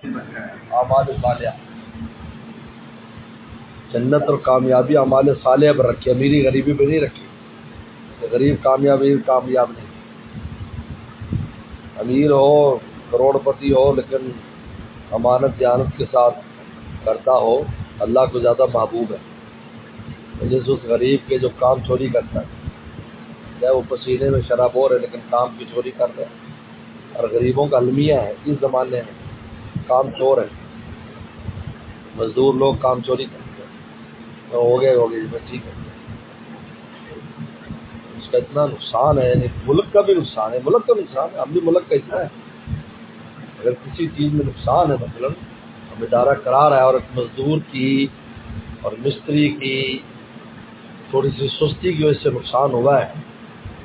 اعمال صالحہ، جنت اور کامیابی اعمال صالحہ پر رکھی، امیری غریبی پہ نہیں رکھی کہ غریب کامیاب نہیں، امیر ہو کروڑ پتی ہو لیکن امانت دیانت کے ساتھ کرتا ہو، اللہ کو زیادہ محبوب ہے جس اس غریب کے جو کام چوری کرتا ہے، چاہے وہ پسینے میں شرابور ہے لیکن کام کی چوری کر رہے ہیں، اور غریبوں کا المیہ ہے اس زمانے میں کام چور ہے، مزدور لوگ کام چوری کرتے ہیں، تو ہو گئے میں ٹھیک ہے، اس کا اتنا نقصان ہے، یعنی ملک کا بھی نقصان ہے، ملک کا نقصان ہے، ہم بھی ملک کا حصہ ہے، اگر کسی چیز میں نقصان ہے مثلا ہم ادارہ کرا رہا ہے اور ایک مزدور کی اور مستری کی تھوڑی سی سستی کی وجہ سے نقصان ہوا ہے،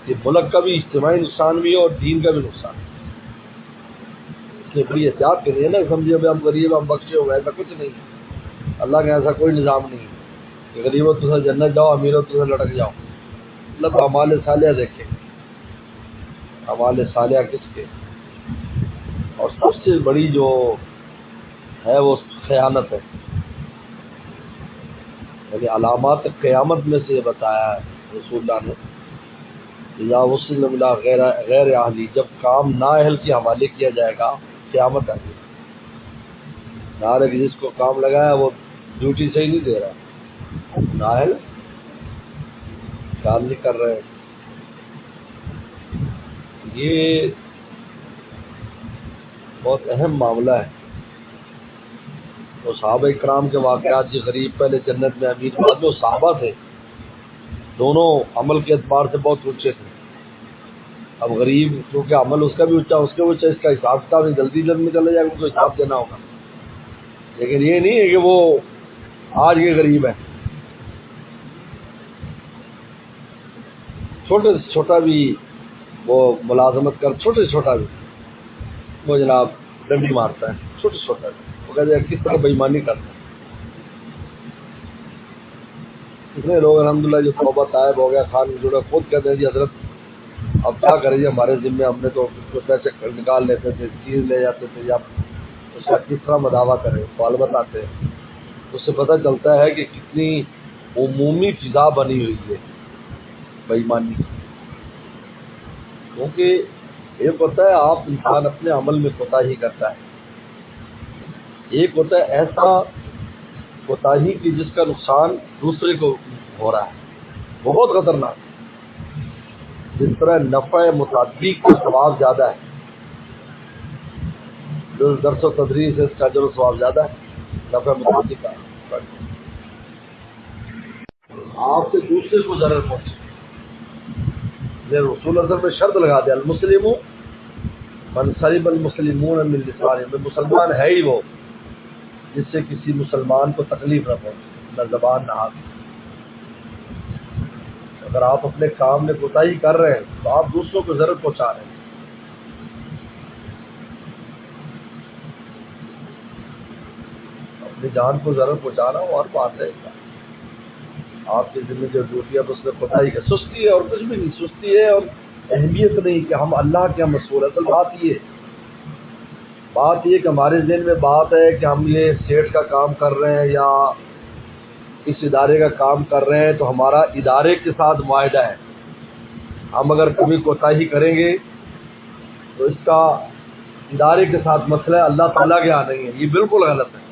یہ ملک کا بھی اجتماعی نقصان بھی ہے اور دین کا بھی نقصان ہے، اس لیے بڑی احتیاط کے لیے نا سمجھیے ابھی ہم غریب ہم بخشے ہوئے، ایسا کچھ نہیں ہے، اللہ کے ایسا کوئی نظام نہیں ہے کہ غریب ہو تو سے جنت جاؤ، امیر ہو تو سے لٹک جاؤ، مطلب اعمال صالحہ دیکھیں، اعمال صالحہ کس کے، اور سب سے بڑی جو ہے وہ خیانت ہے، یعنی علامات قیامت میں سے یہ بتایا ہے رسول اللہ نے، یا وصل ملا غیر اہلی، جب کام نااہل کے حوالے کیا جائے گا قیامت آئے گی، نہ کہ جس کو کام لگایا وہ ڈیوٹی صحیح نہیں دے رہا، نااہل کام نہیں کر رہے، یہ بہت اہم معاملہ ہے، تو صحابہ اکرام کے واقعات، جو غریب پہلے جنت میں امیر بعد میں، صحابہ تھے دونوں عمل کے اعتبار سے بہت اونچے تھے، اب غریب کیونکہ عمل اس کا بھی اونچا اس کے اونچا، اس کا حساب کتاب جلدی میں چلے جائے گا، ان کو حساب دینا ہوگا، لیکن یہ نہیں ہے کہ وہ آج کے غریب ہیں، چھوٹے سے چھوٹا بھی وہ ملازمت کر، چھوٹے سے چھوٹا بھی وہ جناب ڈنڈی مارتا ہے، چھوٹے سے چھوٹا بھی وہ کہتے ہیں کس طرح بےایمانی کرتا ہے، کتنے لوگ الحمدللہ جو توبہ طائب ہو گیا خان جڑا خود کہتے ہیں جی حضرت اب کیا کریں جی ہمارے ذمے، ہم نے تو پیسے نکال لیتے تھے، چیز لے جاتے تھے، یا اس کا کس طرح مداوع کریں، سوال بتاتے ہیں، اس سے پتہ چلتا ہے کہ کتنی عمومی فضا بنی ہوئی ہے بےایمانی کی، کیونکہ ایک ہوتا ہے آپ انسان اپنے عمل میں کوتاہی کرتا ہے، ایک ہوتا ہے ایسا کوتاہی کی جس کا نقصان دوسرے کو ہو رہا ہے، بہت خطرناک، جس طرح نفع متعدی کا ثواب زیادہ ہے، جو درس و تدریس ہے اس کا اجر و ثواب زیادہ ہے، نفع متعدی کا آپ سے دوسرے کو ضرر پہنچے، یہ رسول اللہ نے شرط لگا دیا، المسلم من سلم المسلمون من لسانه، میں مسلمان ہے ہی وہ جس سے کسی مسلمان کو تکلیف نہ پہنچے، نہ زبان نہ ہاتھ، اگر آپ اپنے کام میں کوتاہی کر رہے ہیں تو آپ دوسروں کو ضرر پہنچا رہے ہیں، اپنی جان کو ضرر پہنچانا وہ اور بات ہے، آپ کے ذمہ جو ڈیوٹی ہے اس میں کوتاہی کا سستی ہے اور کچھ بھی نہیں، سستی ہے اور اہمیت نہیں کہ ہم اللہ کے مسئول ہیں، اصل بات یہ کہ ہمارے ذہن میں بات ہے کہ ہم یہ سیٹ کا کام کر رہے ہیں یا اس ادارے کا کام کر رہے ہیں تو ہمارا ادارے کے ساتھ معاہدہ ہے، ہم اگر کبھی کوتاہی کریں گے تو اس کا ادارے کے ساتھ مسئلہ ہے، اللہ تعالیٰ کے یہاں نہیں ہے، یہ بالکل غلط ہے،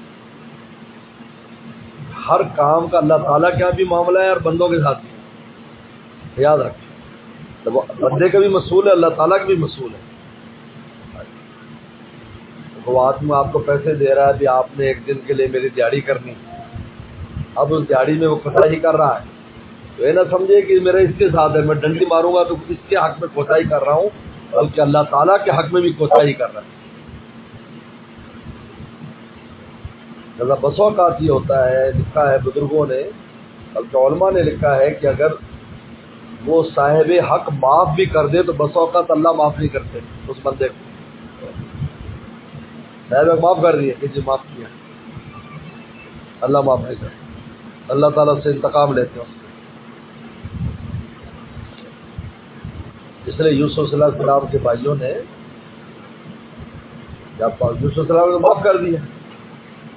ہر کام کا اللہ تعالیٰ کے یہاں بھی معاملہ ہے اور بندوں کے ساتھ بھی، یاد رکھیں، تو وہ بندے کا بھی مسئول ہے، اللہ تعالیٰ کا بھی مسئول ہے، وہ آدمی آپ کو پیسے دے رہا ہے کہ آپ نے ایک دن کے لیے میری دیہڑی کرنی، اب اس دیہڑی میں وہ کوتاہی کر رہا ہے تو یہ نہ سمجھے کہ میرا اس کے ساتھ ہے، میں ڈنڈی ماروں گا تو اس کے حق میں کوتاہی کر رہا ہوں، بلکہ اللہ تعالیٰ کے حق میں بھی کوتاہی کر رہا ہے، لہذا بس اوقات یہ ہوتا ہے، لکھا ہے بزرگوں نے بلکہ علماء نے لکھا ہے کہ اگر وہ صاحب حق معاف بھی کر دے تو بس اوقات اللہ معاف نہیں کرتے اس بندے کو، صاحب حق معاف کر دیے کہ جی معاف کیا، اللہ معاف نہیں کرتا، اللہ تعالیٰ سے انتقام لیتے ہیں، اس لیے یوسف صلی اللہ علیہ وسلم کے بھائیوں نے جب یوسف علیہ السلام نے معاف کر دیا،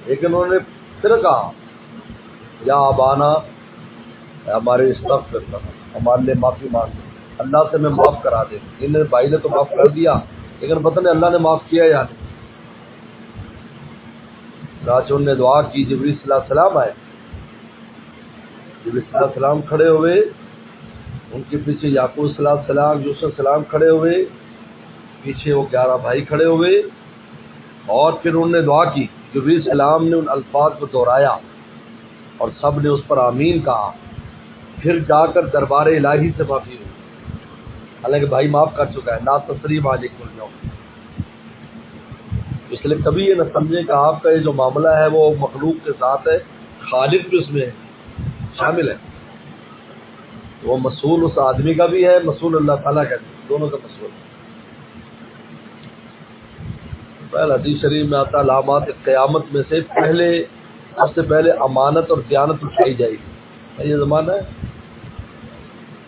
لیکن انہوں نے پھر کہا یا ابانا، ہمارے استغفر لنا، ہمارے لیے معافی مانگ، اللہ سے میں معاف کرا دے۔ انہیں بھائی نے تو معاف کر دیا، لیکن پتہ نہیں اللہ نے معاف کیا یا نہیں۔ چنانچہ انہوں نے دعا کی، جبریل صلی اللہ علیہ وسلم آئے، جبریل صلی اللہ علیہ وسلم کھڑے ہوئے، ان کے پیچھے یعقوب صلی اللہ علیہ وسلم، یوسف صلی اللہ علیہ وسلم کھڑے ہوئے، پیچھے وہ 11 بھائی کھڑے ہوئے، اور پھر انہوں نے دعا کی۔ جبریل صلی اللہ علیہ وسلم نے ان الفاظ کو دہرایا اور سب نے اس پر آمین کہا، پھر جا کر دربار الہی سے معافی ہوئی، حالانکہ بھائی معاف کر چکا ہے، لا تثریب علیکم اليوم۔ اس لیے کبھی یہ نہ سمجھیں کہ آپ کا یہ جو معاملہ ہے وہ مخلوق کے ساتھ ہے، خالق بھی اس میں شامل ہے، وہ مسئول اس آدمی کا بھی ہے، مسئول اللہ تعالیٰ کا بھی، دونوں کا مسئول ہے۔ پہلے حدیث شریف میں آتا علامات قیامت میں سے پہلے، سب سے پہلے امانت اور دیانت اٹھائی جائے گی۔ یہ زمانہ ہے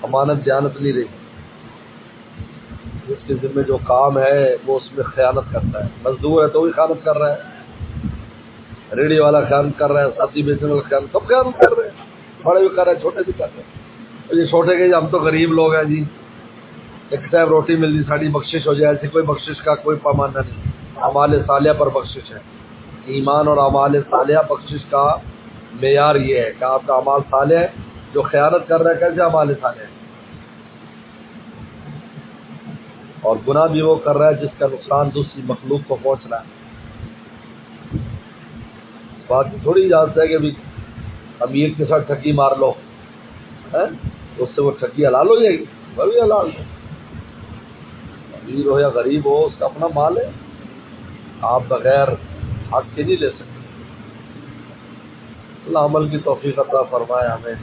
امانت دیانت نہیں رہی، جس کے ذمہ جو کام ہے وہ اس میں خیانت کرتا ہے، مزدور ہے تو بھی خیانت کر رہا ہے، ریڑھی والا خیانت کر رہا ہے، سبزی بیچنے والا خیانت، سب خیانت کر رہے ہیں، بڑے بھی کر رہے ہیں، چھوٹے بھی کر رہے ہیں۔ یہ چھوٹے کہ ہم تو غریب لوگ ہیں جی، ایک ٹائم روٹی مل جی ساری بخشش ہو جائے، ایسی کوئی بخشش کا کوئی پیمانہ نہیں۔ اعمال صالحہ پر بخشش ہے، ایمان اور اعمال صالحہ بخشش کا معیار یہ ہے کہ آپ کا اعمال صالح ہے، جو خیانت کر رہا ہے کیسے اعمال صالح ہے، اور گناہ بھی وہ کر رہا ہے جس کا نقصان دوسری مخلوق کو پہنچ رہا ہے۔ بات تھوڑی اجازت ہے کہ بھی امیر کے ساتھ ٹھگی مار لو، ہے تو اس سے وہ ٹھگی حلال ہو جائے گی؟ وہ بھی حلال ہے، امیر ہو یا غریب ہو اس کا اپنا مال ہے، آپ بغیر حق کے نہیں لے سکتے۔ اللہ عمل کی توفیق عطا فرمائے ہمیں۔